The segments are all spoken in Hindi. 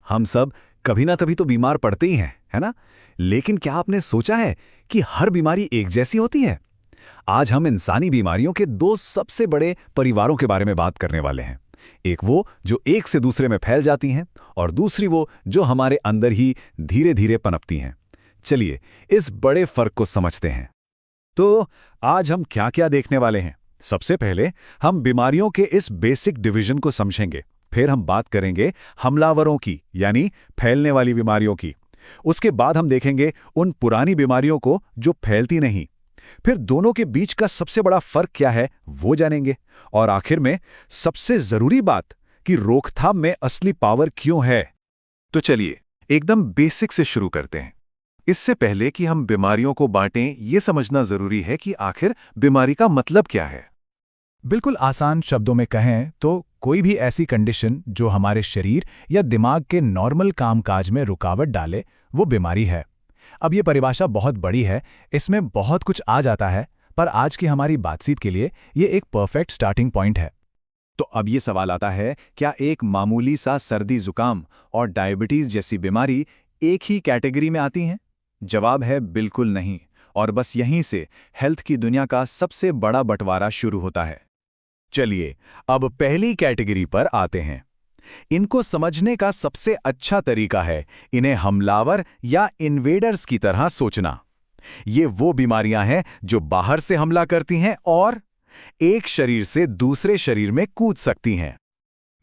हम सब कभी ना कभी तो बीमार पड़ते ही हैं, है ना? लेकिन क्या आपने सोचा है कि हर बीमारी एक जैसी होती है? आज हम इंसानी बीमारियों के दो सबसे बड़े परिवारों के बारे में बात करने वाले हैं। एक वो जो एक से दूसरे में फैल जाती हैं और दूसरी वो जो हमारे अंदर ही धीरे धीरे पनपती हैं। चलिए इस बड़े फर्क को समझते हैं। तो आज हम क्या क्या देखने वाले हैं? सबसे पहले हम बीमारियों के इस बेसिक डिवीजन को समझेंगे। फिर हम बात करेंगे हमलावरों की, यानी फैलने वाली बीमारियों की। उसके बाद हम देखेंगे उन पुरानी बीमारियों को जो फैलती नहीं। फिर दोनों के बीच का सबसे बड़ा फर्क क्या है वो जानेंगे। और आखिर में सबसे जरूरी बात कि रोकथाम में असली पावर क्यों है। तो चलिए एकदम बेसिक से शुरू करते हैं। इससे पहले कि हम बीमारियों को बांटें, ये समझना जरूरी है कि आखिर बीमारी का मतलब क्या है। बिल्कुल आसान शब्दों में कहें तो कोई भी ऐसी कंडीशन जो हमारे शरीर या दिमाग के नॉर्मल कामकाज में रुकावट डाले, वो बीमारी है। अब ये परिभाषा बहुत बड़ी है, इसमें बहुत कुछ आ जाता है, पर आज की हमारी बातचीत के लिए ये एक परफेक्ट स्टार्टिंग पॉइंट है। तो अब ये सवाल आता है, क्या एक मामूली सा सर्दी जुकाम और डायबिटीज जैसी बीमारी एक ही कैटेगरी में आती हैं? जवाब है बिल्कुल नहीं। और बस यहीं से हेल्थ की दुनिया का सबसे बड़ा बंटवारा शुरू होता है। चलिए अब पहली कैटेगरी पर आते हैं। इनको समझने का सबसे अच्छा तरीका है इन्हें हमलावर या इन्वेडर्स की तरह सोचना। ये वो बीमारियां हैं जो बाहर से हमला करती हैं और एक शरीर से दूसरे शरीर में कूद सकती हैं।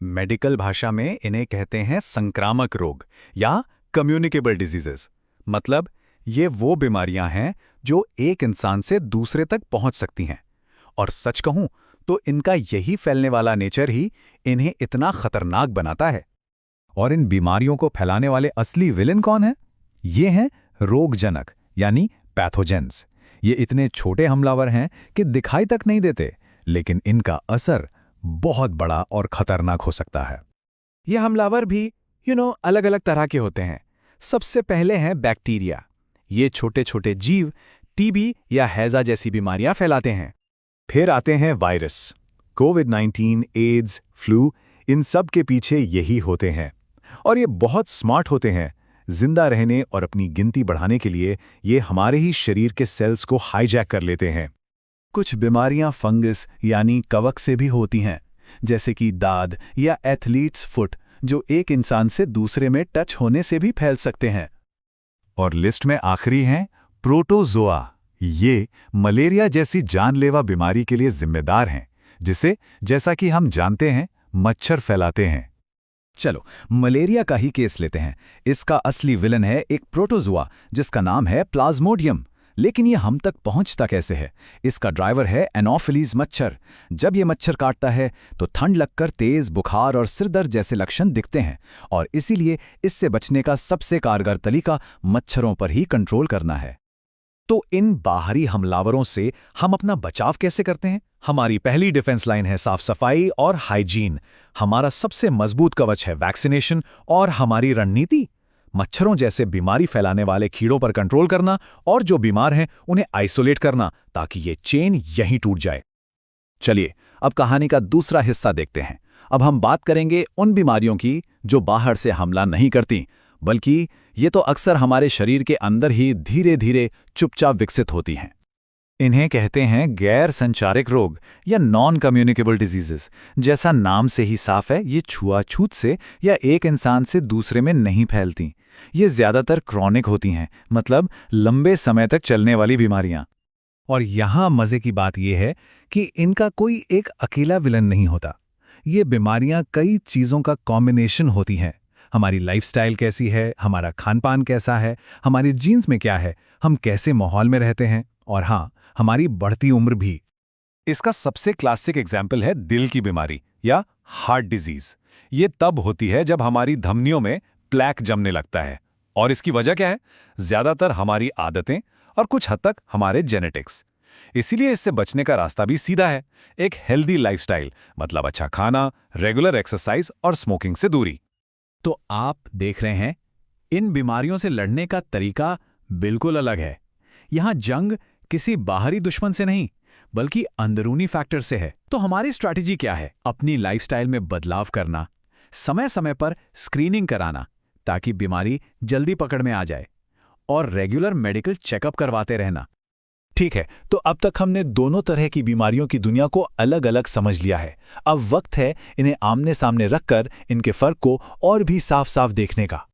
मेडिकल भाषा में इन्हें कहते हैं संक्रामक रोग या कम्युनिकेबल डिजीजेस। मतलब ये वो बीमारियां हैं जो एक इंसान से दूसरे तक पहुंच सकती हैं। और सच कहूं तो इनका यही फैलने वाला नेचर ही इन्हें इतना खतरनाक बनाता है। और इन बीमारियों को फैलाने वाले असली विलेन कौन हैं? ये हैं रोगजनक यानी पैथोजेंस। ये इतने छोटे हमलावर हैं कि दिखाई तक नहीं देते, लेकिन इनका असर बहुत बड़ा और खतरनाक हो सकता है। ये हमलावर भी अलग अलग तरह के होते हैं। सबसे पहले हैं बैक्टीरिया। ये छोटे छोटे जीव टीबी या हैजा जैसी बीमारियां फैलाते हैं। फिर आते हैं वायरस। कोविड-19, एड्स, फ्लू, इन सब के पीछे यही होते हैं। और ये बहुत स्मार्ट होते हैं। जिंदा रहने और अपनी गिनती बढ़ाने के लिए ये हमारे ही शरीर के सेल्स को हाईजैक कर लेते हैं। कुछ बीमारियां फंगस यानी कवक से भी होती हैं, जैसे कि दाद या एथलीट्स फुट, जो एक इंसान से दूसरे में टच होने से भी फैल सकते हैं। और लिस्ट में आखिरी हैं प्रोटोजोआ। ये मलेरिया जैसी जानलेवा बीमारी के लिए जिम्मेदार हैं, जिसे, जैसा कि हम जानते हैं, मच्छर फैलाते हैं। चलो मलेरिया का ही केस लेते हैं। इसका असली विलन है एक प्रोटोजोआ जिसका नाम है प्लाज्मोडियम। लेकिन ये हम तक पहुंचता कैसे है? इसका ड्राइवर है एनोफिलीज मच्छर। जब ये मच्छर काटता है तो ठंड लगकर तेज बुखार और सिरदर्द जैसे लक्षण दिखते हैं। और इसीलिए इससे बचने का सबसे कारगर तरीका मच्छरों पर ही कंट्रोल करना है। तो इन बाहरी हमलावरों से हम अपना बचाव कैसे करते हैं? हमारी पहली डिफेंस लाइन है साफ सफाई और हाइजीन। हमारा सबसे मजबूत कवच है वैक्सीनेशन। और हमारी रणनीति, मच्छरों जैसे बीमारी फैलाने वाले कीड़ों पर कंट्रोल करना और जो बीमार हैं उन्हें आइसोलेट करना, ताकि ये चेन यहीं टूट जाए। चलिए अब कहानी का दूसरा हिस्सा देखते हैं। अब हम बात करेंगे उन बीमारियों की जो बाहर से हमला नहीं करती, बल्कि ये तो अक्सर हमारे शरीर के अंदर ही धीरे धीरे चुपचाप विकसित होती हैं। इन्हें कहते हैं गैर संचारिक रोग या नॉन कम्युनिकेबल डिजीजेस। जैसा नाम से ही साफ है, ये छुआछूत से या एक इंसान से दूसरे में नहीं फैलती। ये ज्यादातर क्रॉनिक होती हैं, मतलब लंबे समय तक चलने वाली बीमारियां। और यहाँ मजे की बात यह है कि इनका कोई एक अकेला विलन नहीं होता। ये बीमारियां कई चीजों का कॉम्बिनेशन होती हैं। हमारी लाइफस्टाइल कैसी है, हमारा खानपान कैसा है, हमारी जीन्स में क्या है, हम कैसे माहौल में रहते हैं, और हाँ, हमारी बढ़ती उम्र भी। इसका सबसे क्लासिक एग्जाम्पल है दिल की बीमारी या हार्ट डिजीज। ये तब होती है जब हमारी धमनियों में प्लेक जमने लगता है। और इसकी वजह क्या है? ज्यादातर हमारी आदतें और कुछ हद तक हमारे जेनेटिक्स। इसीलिए इससे बचने का रास्ता भी सीधा है, एक हेल्दी लाइफस्टाइल, मतलब अच्छा खाना, रेगुलर एक्सरसाइज और स्मोकिंग से दूरी। तो आप देख रहे हैं, इन बीमारियों से लड़ने का तरीका बिल्कुल अलग है। यहां जंग किसी बाहरी दुश्मन से नहीं, बल्कि अंदरूनी फैक्टर से है। तो हमारी स्ट्रैटेजी क्या है? अपनी लाइफस्टाइल में बदलाव करना, समय समय पर स्क्रीनिंग कराना, ताकि बीमारी जल्दी पकड़ में आ जाए। और रेगुलर मेडिकल चेकअप करवाते रहना। ठीक है, तो अब तक हमने दोनों तरह की बीमारियों की दुनिया को अलग अलग समझ लिया है। अब वक्त है इन्हें आमने सामने रखकर इनके फर्क को और भी साफ साफ देखने का।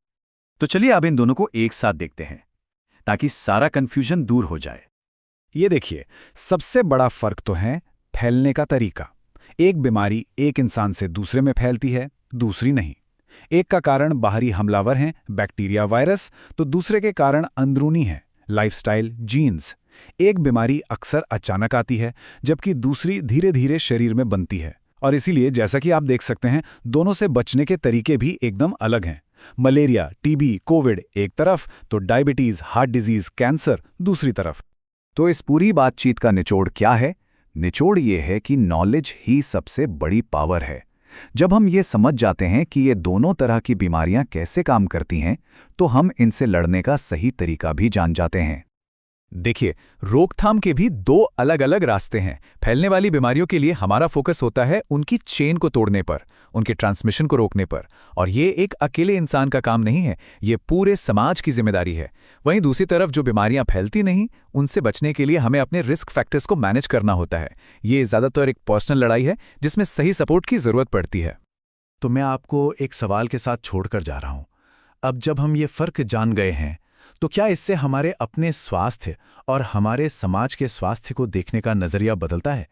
तो चलिए अब इन दोनों को एक साथ देखते हैं, ताकि सारा कंफ्यूजन दूर हो जाए। ये देखिए, सबसे बड़ा फर्क तो है फैलने का तरीका। एक बीमारी एक इंसान से दूसरे में फैलती है, दूसरी नहीं। एक का कारण बाहरी हमलावर हैं, बैक्टीरिया, वायरस, तो दूसरे के कारण अंदरूनी है, लाइफस्टाइल, जीन्स। एक बीमारी अक्सर अचानक आती है, जबकि दूसरी धीरे धीरे शरीर में बनती है। और इसीलिए जैसा कि आप देख सकते हैं, दोनों से बचने के तरीके भी एकदम अलग हैं। मलेरिया, टीबी, कोविड एक तरफ, तो डायबिटीज, हार्ट डिजीज, कैंसर दूसरी तरफ। तो इस पूरी बातचीत का निचोड़ क्या है? निचोड़ ये है कि नॉलेज ही सबसे बड़ी पावर है। जब हम ये समझ जाते हैं कि ये दोनों तरह की बीमारियां कैसे काम करती हैं, तो हम इनसे लड़ने का सही तरीका भी जान जाते हैं। देखिए, रोकथाम के भी दो अलग अलग रास्ते हैं। फैलने वाली बीमारियों के लिए हमारा फोकस होता है उनकी चेन को तोड़ने पर, उनके ट्रांसमिशन को रोकने पर। और ये एक अकेले इंसान का काम नहीं है, ये पूरे समाज की जिम्मेदारी है। वहीं दूसरी तरफ जो बीमारियां फैलती नहीं, उनसे बचने के लिए हमें अपने रिस्क फैक्टर्स को मैनेज करना होता है। ये ज़्यादातर एक पर्सनल लड़ाई है जिसमें सही सपोर्ट की ज़रूरत पड़ती है। तो मैं आपको एक सवाल के साथ छोड़कर जा रहा हूं। अब जब हम ये फर्क जान गए हैं, तो क्या इससे हमारे अपने स्वास्थ्य और हमारे समाज के स्वास्थ्य को देखने का नजरिया बदलता है?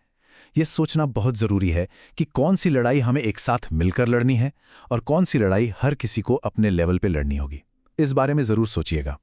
यह सोचना बहुत जरूरी है कि कौन सी लड़ाई हमें एक साथ मिलकर लड़नी है और कौन सी लड़ाई हर किसी को अपने लेवल पे लड़नी होगी। इस बारे में जरूर सोचिएगा।